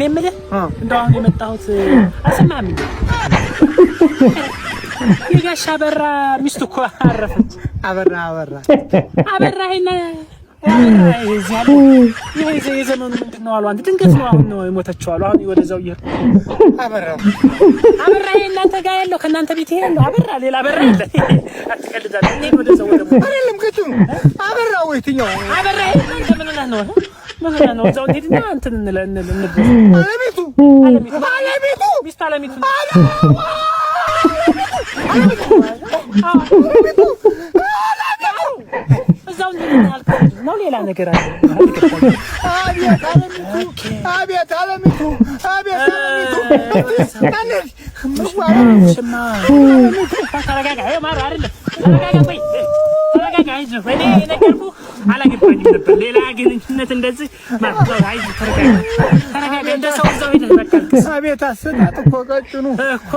የምልህ እንደው አሁን የመጣሁት አልሰማህም እንዴ? የጋሽ አበራ ሚስቱ እኮ አረፈች። አበራ ይሄና ይሄ የዘመኑ ምንድን ነው አሉ። አንተ ድንገት ነው አሁን ነው የሞተችው አሉ። አሁን ወደዛው አበራ ይሄ እናንተ ጋር ያለው ከእናንተ ቤት ይሄ ያለው አበራ ሌላ አበራ አለ። አትቀልዳለህ። እኔ ወደዛው አይደለም ገቱ አበራ ወይትኛው አበራ ይሄ እናንተ ምን ነው ነው እዛው እንሂድና እንትን አለሚቱ ሚስት አለሚቱ እዛው ነው ሌላ ነገር አለ። አቤት አለሚቱ ተረጋጋ። ማሩ አይደለም ተረጋጋ። አይዞህ እኔ ነገርኩህ አላገባኝም ነበር ሌላ ግንኙነት እንደዚህ ማለት ነው። አይዞህ ተረጋጋ። እንደ ሰው እዛው ሄደህ በቃ አቤት አሰጣጥ እኮ ቀጭኑ እኮ